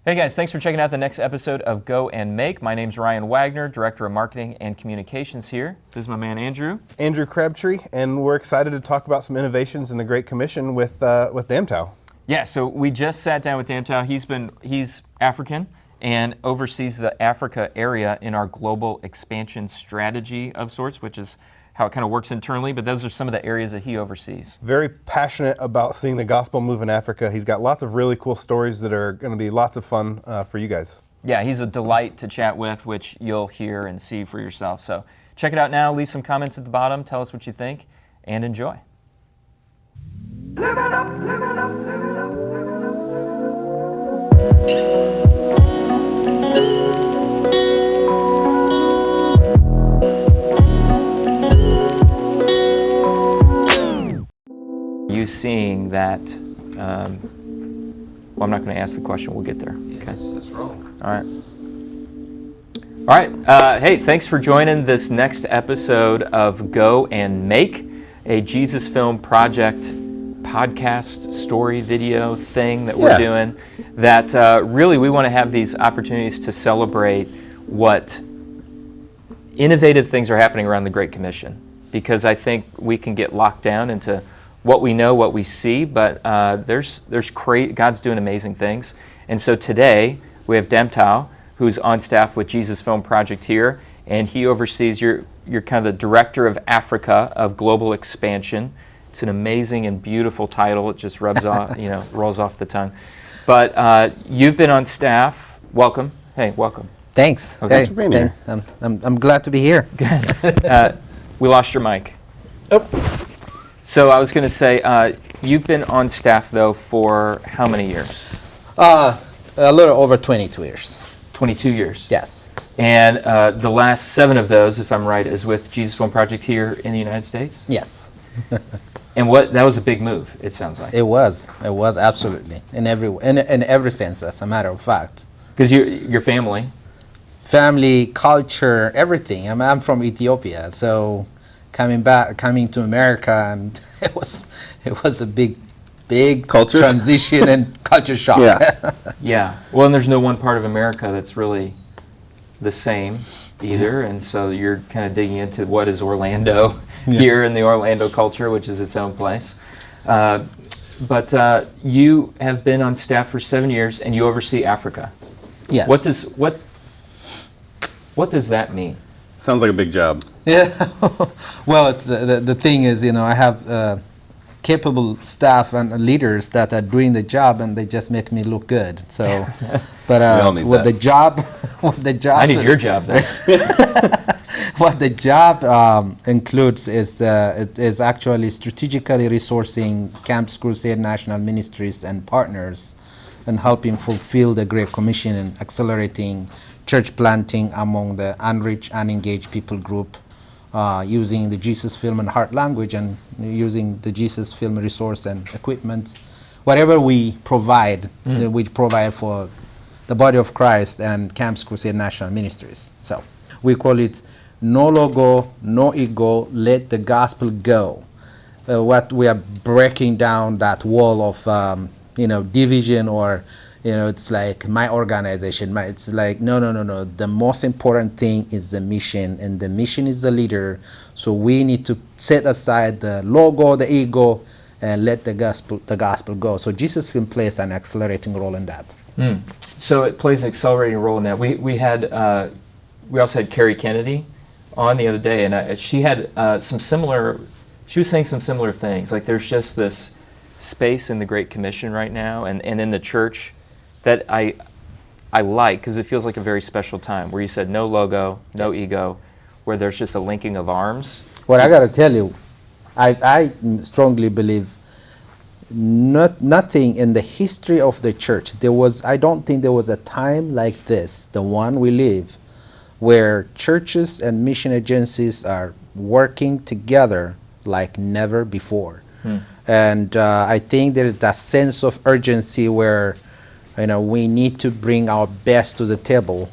Hey guys, thanks for checking out the next episode of Go and Make. My name's Ryan Wagner, Director of Marketing and Communications here. This is my man Andrew. Andrew Crabtree, and we're excited to talk about some innovations in the Great Commission with Damtew. Yeah, so we just sat down with Dan Tao. He's African and oversees the Africa area in our global expansion strategy of sorts, which is how it kind of works internally, but those are some of the areas that he oversees. Very passionate about seeing the gospel move in Africa. He's got lots of really cool stories that are going to be lots of fun for you guys. Yeah, he's a delight to chat with, which you'll hear and see for yourself. So check it out now, leave some comments at the bottom, tell us what you think, and enjoy. Live it up, live it up, live it up, You seeing that, well, I'm not going to ask the question, we'll get there. Okay. That's wrong. All right. Hey, thanks for joining this next episode of Go and Make, a Jesus Film Project podcast, story, video thing that we're doing. That really we want to have these opportunities to celebrate what innovative things are happening around the Great Commission, because I think we can get locked down into what we know, what we see, but God's doing amazing things. And so today we have Damtew, who's on staff with Jesus Film Project here, and he oversees you're kind of the director of Africa of global expansion. It's an amazing and beautiful title. It just rubs off, rolls off the tongue. But you've been on staff. Welcome. Hey, welcome. Thanks. Okay. Thanks for being here. I'm glad to be here. Good. We lost your mic. Oh. So I was going to say, you've been on staff, though, for how many years? A little over 22 years. 22 years. Yes. And the last 7 of those, if I'm right, is with Jesus Film Project here in the United States? Yes. And that was a big move, it sounds like. It was absolutely in every sense, as a matter of fact. Because your family. Family, culture, everything. I'm from Ethiopia, so coming to America, and it was a big Culture? transition and culture shock. Yeah. Yeah. Well, and there's no one part of America that's really the same either, and so you're kind of digging into what is Orlando here in the Orlando culture, which is its own place. But you have been on staff for 7 years, and you oversee Africa. Yes. What does that mean? Sounds like a big job. Yeah. Well, it's the thing is, I have capable staff and leaders that are doing the job, and they just make me look good. So, but with the job, I need your job there. what the job includes is actually strategically resourcing Campus Crusade National Ministries and partners, and helping fulfill the Great Commission and accelerating church planting among the unreached, unengaged people group, using the Jesus Film and Heart language, and using the Jesus Film resource and equipment. Whatever we provide, we provide for the body of Christ and Campus Crusade National Ministries. So we call it no logo, no ego, let the gospel go. What we are breaking down that wall of division, or it's like my organization. It's like no. The most important thing is the mission, and the mission is the leader. So we need to set aside the logo, the ego, and let the gospel go. So Jesus Film plays an accelerating role in that. So it plays an accelerating role in that. We also had Carrie Kennedy on the other day, and she had she was saying some similar things. Like there's just this space in the Great Commission right now, and in the church, that I like, because it feels like a very special time, where you said no logo, no ego, where there's just a linking of arms. Well, I got to tell you, I strongly believe nothing in the history of the church, I don't think there was a time like this, the one we live, where churches and mission agencies are working together like never before. And I think there's that sense of urgency where we need to bring our best to the table,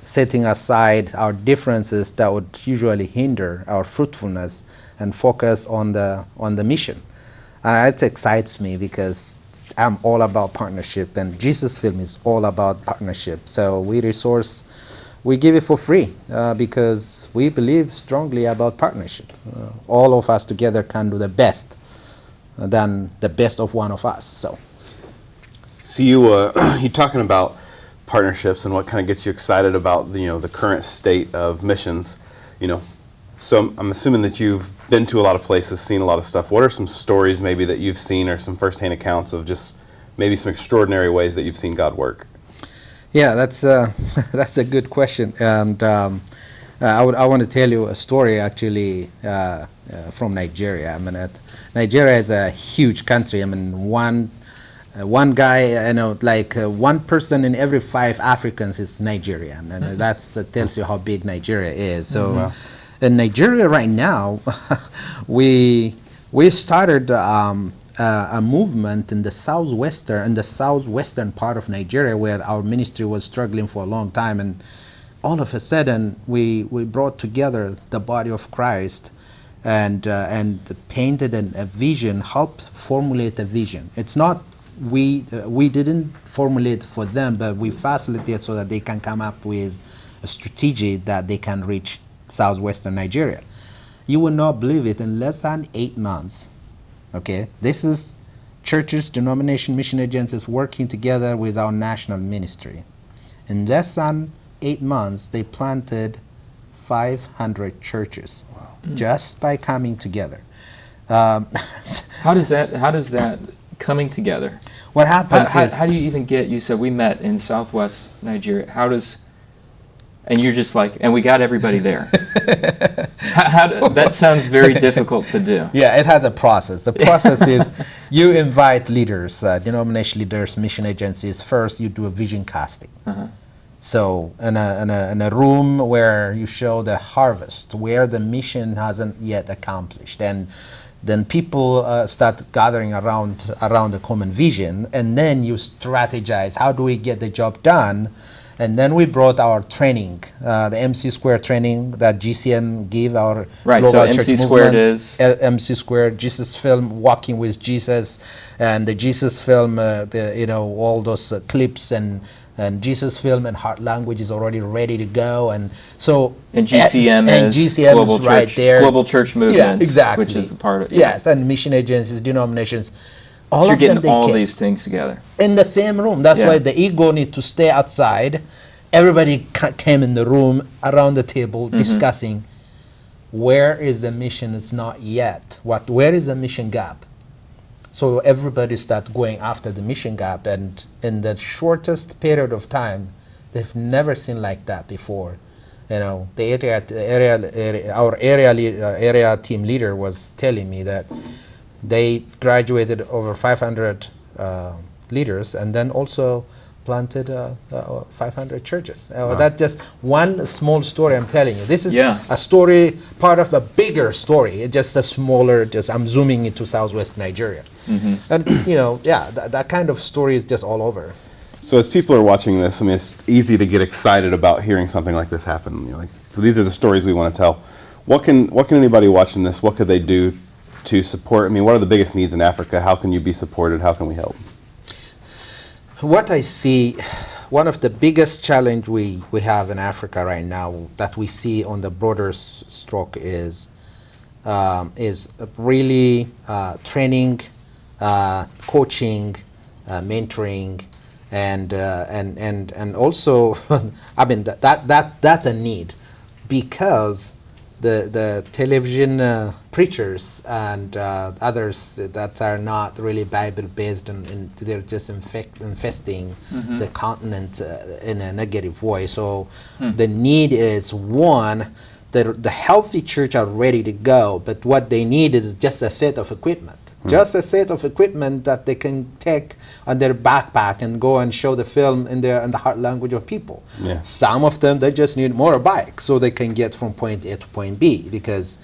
setting aside our differences that would usually hinder our fruitfulness, and focus on the mission. And it excites me, because I'm all about partnership, and Jesus Film is all about partnership. So we give it for free because we believe strongly about partnership. All of us together can do the best than the best of one of us. So you're talking about partnerships and what kind of gets you excited about the current state of missions. So I'm assuming that you've been to a lot of places, seen a lot of stuff. What are some stories maybe that you've seen, or some firsthand accounts of just maybe some extraordinary ways that you've seen God work? Yeah, that's a good question, and I want to tell you a story actually from Nigeria. I mean, Nigeria is a huge country. I mean, one guy, one person in every 5 Africans is Nigerian, and that tells you how big Nigeria is. So, wow. In Nigeria right now, we started a movement in the southwestern part of Nigeria, where our ministry was struggling for a long time, and all of a sudden we brought together the body of Christ and painted a vision, helped formulate a vision. It's not we didn't formulate for them, but we facilitate so that they can come up with a strategy that they can reach southwestern Nigeria. You will not believe it, in less than 8 months. Okay, this is churches, denomination, mission agencies working together with our national ministry. In less than 8 months, they planted 500 churches. Wow. Just by coming together. How does that coming together? What happened is, how do you even get? You said we met in southwest Nigeria. And you're just like, and we got everybody there. That sounds very difficult to do. Yeah, it has a process. The process is you invite leaders, denomination leaders, mission agencies. First, you do a vision casting. Uh-huh. So in a room where you show the harvest, where the mission hasn't yet accomplished. And then people start gathering around a common vision, and then you strategize, how do we get the job done? And then we brought our training, the MC Square training that GCM give our global church MC movement. Squared is? MC Squared, Jesus Film, Walking with Jesus, and the Jesus Film, all those clips and Jesus Film and Heart Language is already ready to go. And so GCM is global right church, there. Global church movement, yeah, exactly. which is a part of it. Yes, and mission agencies, denominations. All you're of them, getting all these things together in the same room. That's why the ego need to stay outside. Everybody came in the room around the table discussing where is the mission is not yet. Where is the mission gap? So everybody start going after the mission gap, and in the shortest period of time, they've never seen like that before. Our area team leader was telling me that they graduated over 500 leaders, and then also planted 500 churches. Wow. That's just one small story I'm telling you. This is a story, part of a bigger story. It's just a smaller, I'm zooming into southwest Nigeria. Mm-hmm. And, that kind of story is just all over. So as people are watching this, I mean, it's easy to get excited about hearing something like this happen. So these are the stories we want to tell. What can anybody watching this, what could they do to support? I mean, what are the biggest needs in Africa? How can you be supported? How can we help? What I see, one of the biggest challenge we have in Africa right now that we see on the broader stroke is really training, coaching, mentoring, and also I mean that's a need, because the television preachers and others that are not really Bible-based, and they're just infesting the continent in a negative way. So the need is, one, the healthy church are ready to go, but what they need is just a set of equipment. Just a set of equipment that they can take on their backpack and go and show the film in the heart language of people. Yeah. Some of them, they just need motorbikes so they can get from point A to point B, because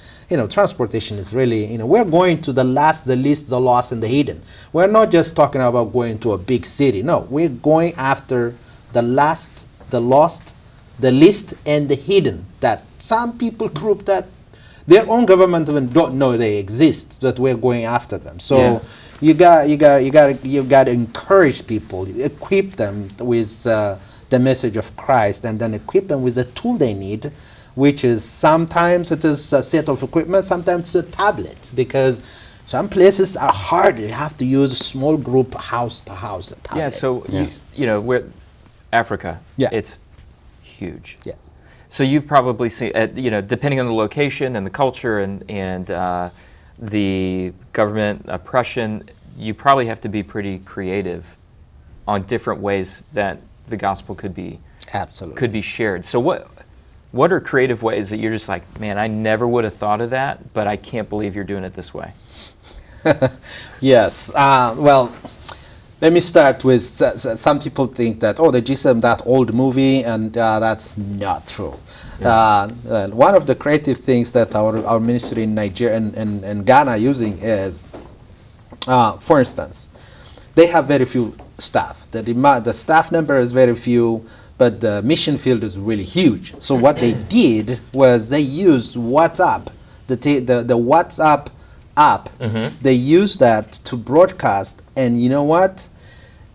transportation is really, we're going to the last, the least, the lost, and the hidden. We're not just talking about going to a big city. No, we're going after the last, the lost, the least, and the hidden, that some people group that their own government even don't know they exist, but we're going after them. So you got to encourage people, equip them with the message of Christ, and then equip them with the tool they need, which is sometimes it is a set of equipment, sometimes a tablet, because some places are hard. You have to use a small group, house to house. Tablet. Yeah. So you know, we're Africa. Yeah. It's huge. Yes. So you've probably seen, you know, depending on the location and the culture and the government oppression, you probably have to be pretty creative on different ways that the gospel could be shared. So what are creative ways that you're just like, man, I never would have thought of that, but I can't believe you're doing it this way? Yes. Well, let me start with some people think that, the Jesus, that old movie, and that's not true. Yeah. One of the creative things that our ministry in Nigeria and Ghana using is, for instance, they have very few staff. The staff number is very few, but the mission field is really huge. So what they did was they used WhatsApp, the WhatsApp app. Mm-hmm. They used that to broadcast, and you know what?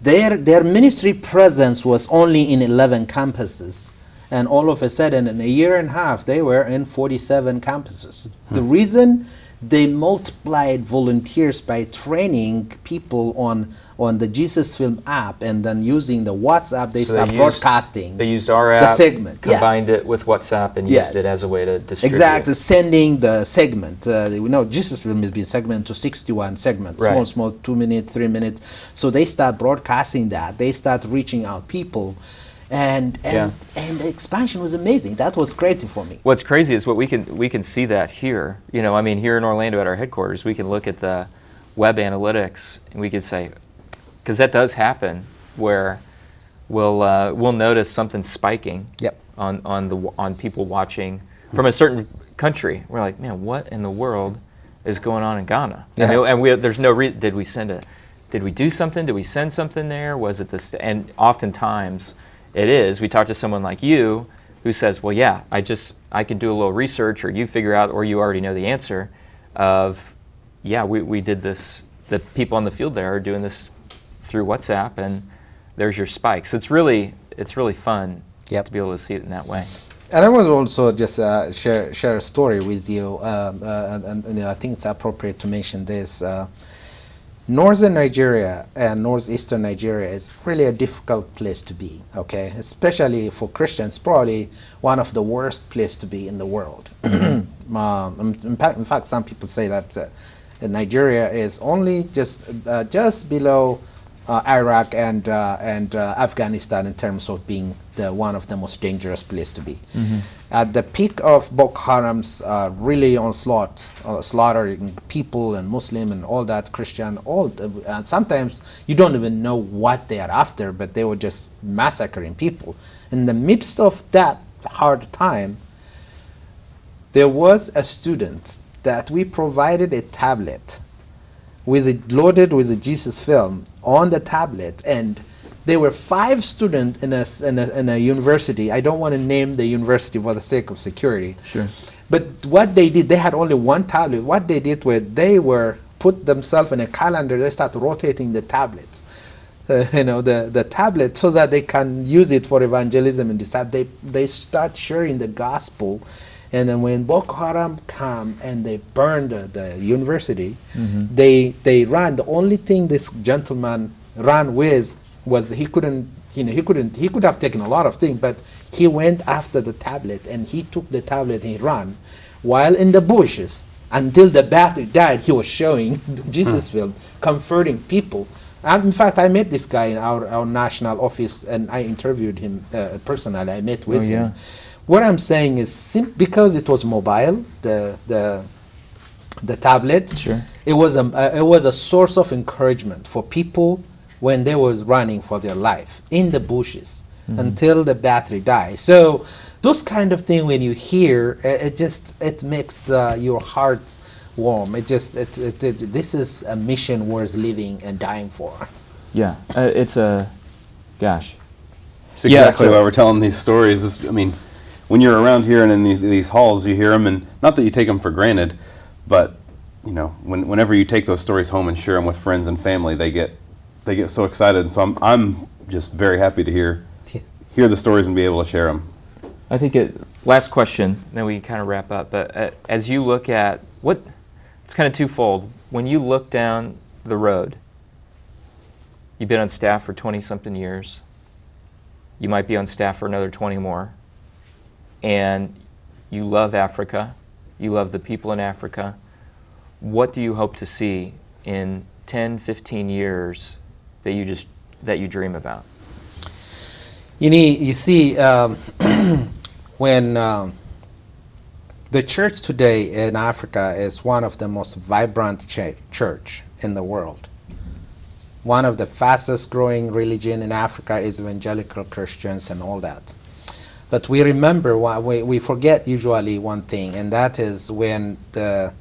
Their ministry presence was only in 11 campuses, and all of a sudden, in a year and a half, they were in 47 campuses. The reason they multiplied volunteers by training people on the Jesus Film app, and then using the WhatsApp, they started broadcasting. They used our app, the segment, combined it with WhatsApp, and used it as a way to distribute. Exactly, sending the segment. We know Jesus Film has been segmented to 61 segments, right. small, 2 minutes, 3 minutes. So they start broadcasting that. They start reaching out people. And the expansion was amazing. That was creative for me. What's crazy is what we can see that here. You know, I mean, here in Orlando at our headquarters, we can look at the web analytics and we could say, because that does happen, where we'll notice something spiking. Yep. on people watching from a certain country. We're like, man, what in the world is going on in Ghana? Yeah. And there's no reason. Did we do something? Did we send something there? Was it this? And oftentimes. It is. We talk to someone like you who says, well, yeah, I can do a little research, or you figure out, or you already know the answer of, yeah, we did this. The people on the field there are doing this through WhatsApp, and there's your spike. So it's really fun to be able to see it in that way. And I want to also just share a story with you, and I think it's appropriate to mention this. Northern Nigeria and northeastern Nigeria is really a difficult place to be, okay? Especially for Christians, probably one of the worst places to be in the world. In fact, some people say that Nigeria is only just below Iraq and Afghanistan in terms of being one of the most dangerous places to be. Mm-hmm. At the peak of Boko Haram's really onslaught, slaughtering people and Muslim and all that, Christian, and sometimes you don't even know what they are after, but they were just massacring people. In the midst of that hard time, there was a student that we provided a tablet loaded with a Jesus film on the tablet, and there were 5 students in a university. I don't want to name the university for the sake of security. Sure. But what they did, they had only one tablet. What they did was they put themselves in a calendar. They start rotating the tablets, the tablet, so that they can use it for evangelism and disciple. They start sharing the gospel. And then when Boko Haram come and they burned the university, mm-hmm. they ran. The only thing this gentleman ran with was he could have taken a lot of things, but he went after the tablet, and he took the tablet and he ran. While in the bushes, until the battery died, he was showing the Jesus film, comforting people. In fact, I met this guy in our national office, and I interviewed him personally. I met with him. What I'm saying is, because it was mobile, the tablet, sure. It was a source of encouragement for people when they was running for their life in the bushes, mm-hmm. until the battery dies. So those kind of thing, when you hear, it makes your heart warm. This is a mission worth living and dying for. Yeah, it's a, gosh. It's exactly why we're telling these stories. When you're around here and in these halls, you hear them, and not that you take them for granted, but you know, whenever you take those stories home and share them with friends and family, they get so excited. And so I'm just very happy to hear the stories and be able to share them. I think last question, then we can kind of wrap up. But as you look at it's kind of twofold. When you look down the road, you've been on staff for 20-something years. You might be on staff for another 20 more. And you love Africa. You love the people in Africa. What do you hope to see in 10, 15 years that you dream about? You see, when the church today in Africa is one of the most vibrant church in the world. One of the fastest growing religion in Africa is evangelical Christians and all that. But we remember, we forget usually one thing, and that is when the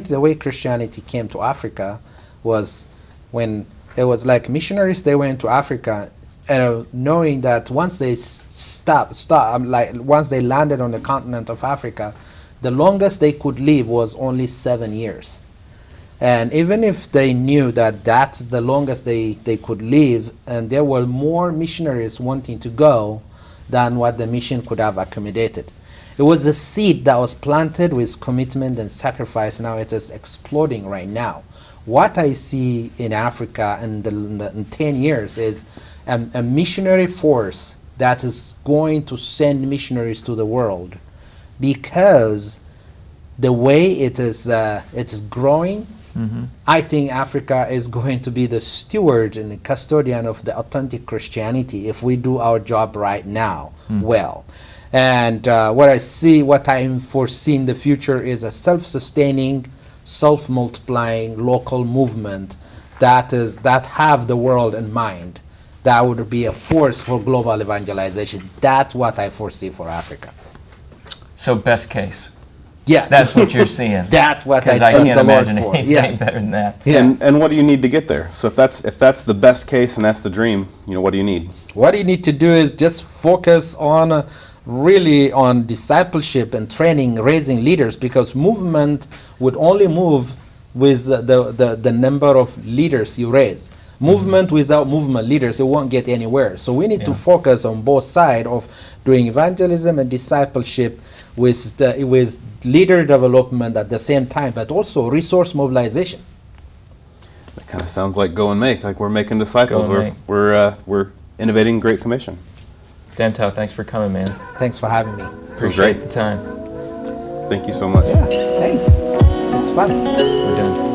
way Christianity came to Africa was when it was like missionaries, they went to Africa, knowing that once they once they landed on the continent of Africa, the longest they could live was only 7 years. And even if they knew that that's the longest they could live, and there were more missionaries wanting to go than what the mission could have accommodated. It was a seed that was planted with commitment and sacrifice. Now it is exploding right now. What I see in Africa in 10 years is a missionary force that is going to send missionaries to the world, because the way it is growing, I think Africa is going to be the steward and the custodian of the authentic Christianity if we do our job right now well. And what I foresee in the future is a self-sustaining, self-multiplying local movement that have the world in mind. That would be a force for global evangelization. That's what I foresee for Africa. So best case. Yes. That's what you're seeing. That's what I can't trust the Lord imagine for. anything Yes. better than that. Yes. And what do you need to get there? So if that's the best case and that's the dream, you know, what do you need? What you need to do is just focus on really on discipleship and training, raising leaders, because movement would only move with the number of leaders you raise. Movement without movement leaders, it won't get anywhere. So we need to focus on both sides of doing evangelism and discipleship with leader development at the same time, but also resource mobilization. That kind of sounds like go and make, like we're making disciples. Go and We're innovating Great Commission. Dan Tao, thanks for coming, man. Thanks for having me. Appreciate great. the time. Thank you so much. Yeah, thanks. It's fun. We're done.